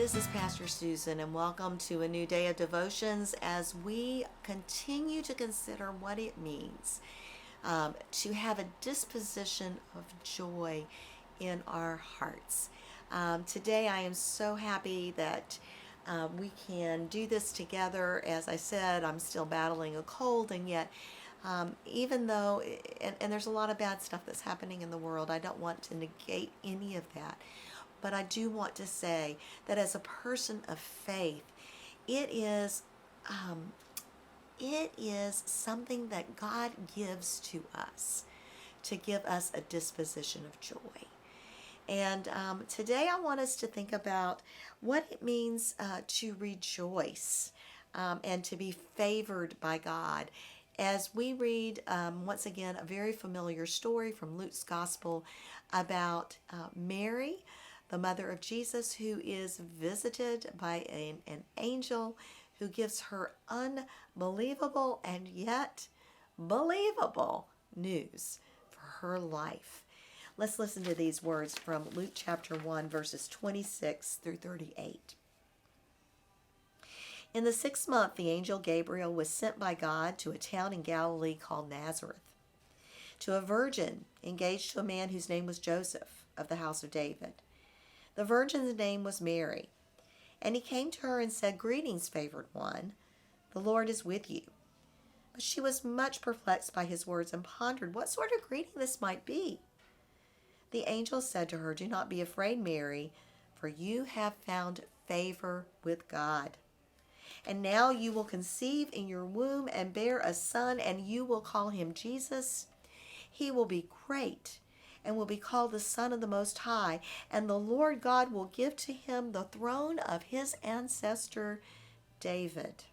this is Pastor Susan, and welcome to a new day of devotions as we continue to consider what it means to have a disposition of joy in our hearts. Today, I am so happy that we can do this together. As I said, I'm still battling a cold, and yet even though, and there's a lot of bad stuff that's happening in the world, I don't want to negate any of that. But I do want to say that as a person of faith, it is something that God gives to us to give us a disposition of joy. And today I want us to think about what it means to rejoice and to be favored by God. As we read, once again, a very familiar story from Luke's Gospel about Mary, the mother of Jesus, who is visited by an angel who gives her unbelievable and yet believable news for her life. Let's listen to these words from Luke chapter 1, verses 26 through 38. In the 6th month, the angel Gabriel was sent by God to a town in Galilee called Nazareth, to a virgin engaged to a man whose name was Joseph, of the house of David. The virgin's name was Mary. And he came to her and said, "Greetings, favored one, the Lord is with you." But she was much perplexed by his words and pondered what sort of greeting this might be. The angel said to her, "Do not be afraid, Mary, for you have found favor with God. And now you will conceive in your womb and bear a son, and you will call him Jesus. He will be great and will be called the Son of the Most High, and the Lord God will give to him the throne of his ancestor David.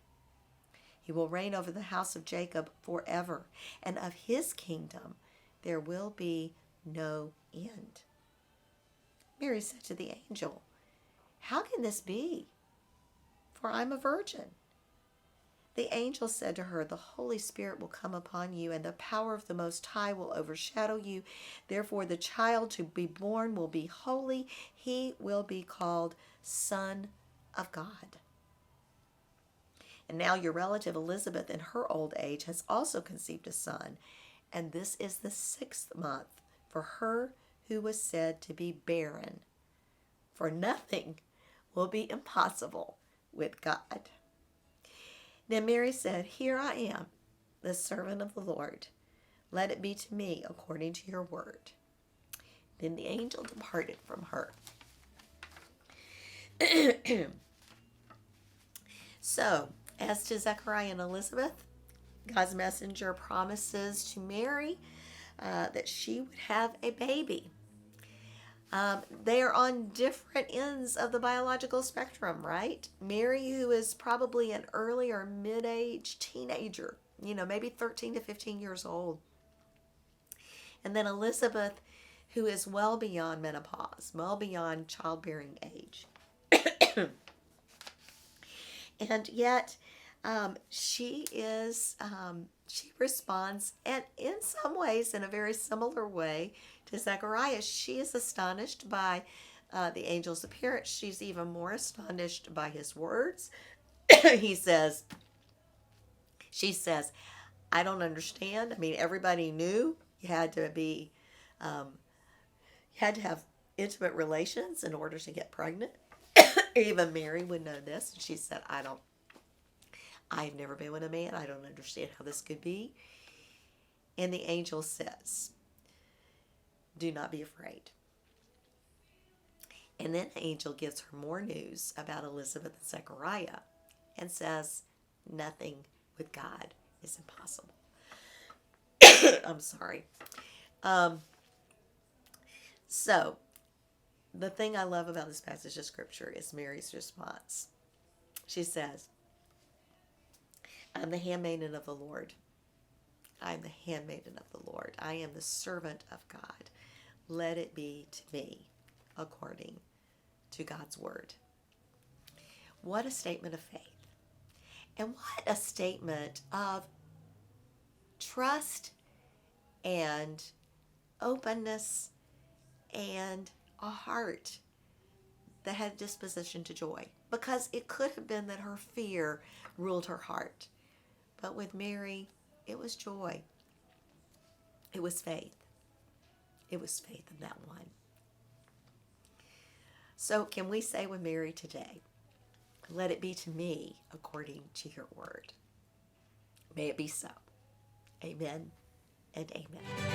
He will reign over the house of Jacob forever, and of his kingdom there will be no end." Mary said to the angel, "How can this be? For I'm a virgin." The angel said to her, "The Holy Spirit will come upon you, and the power of the Most High will overshadow you. Therefore, the child to be born will be holy. He will be called Son of God. And now your relative Elizabeth, in her old age, has also conceived a son, and this is the 6th month for her who was said to be barren. For nothing will be impossible with God." Then Mary said, "Here I am, the servant of the Lord. Let it be to me according to your word." Then the angel departed from her. So, as to Zechariah and Elizabeth, God's messenger promises to Mary that she would have a baby. They are on different ends of the biological spectrum, right? Mary, who is probably an early or mid-age teenager, maybe 13 to 15 years old. And then Elizabeth, who is well beyond menopause, well beyond childbearing age. And yet, she responds, and in some ways, in a very similar way to Zechariah. She is astonished by the angel's appearance. She's even more astonished by his words. She says, "I don't understand. I mean, everybody knew you had to have intimate relations in order to get pregnant." Even Mary would know this. And she said, I've never been with a man. I don't understand how this could be." And the angel says, "Do not be afraid." And then the angel gives her more news about Elizabeth and Zechariah and says, nothing with God is impossible. I'm sorry. So, the thing I love about this passage of Scripture is Mary's response. She says, "I'm the handmaiden of the Lord. I am the handmaiden of the Lord. I am the servant of God. Let it be to me according to God's word." What a statement of faith. And what a statement of trust and openness and a heart that had disposition to joy, because it could have been that her fear ruled her heart. But with Mary, it was joy. It was faith. It was faith in that one. So can we say with Mary today, let it be to me according to your word. May it be so. Amen and amen.